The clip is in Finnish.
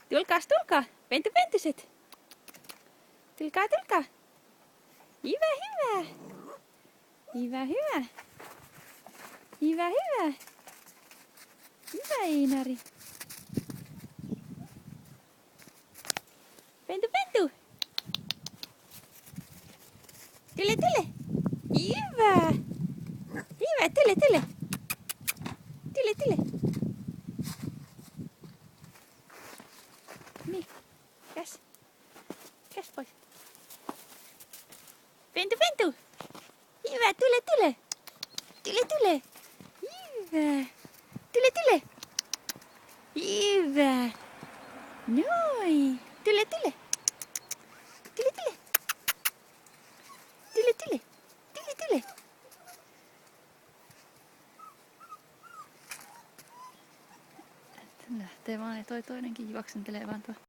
Tulkaas, tulkaa. Pentuset. Tulkaa, tulkaa. Hyvä, hyvä. Hyvä, hyvä. Hyvä, hyvä. Hyvä, Einari. Pentu. Tule. Hyvä. Hyvä, tule. Tule. Niin, käs pois. Pentu. Hyvä, tule. Tule. Hyvä. Tule. Hyvä. Noin. Tule. Tule. Lähtee vaan ja toi toinenkin juoksentelee vaan tuo.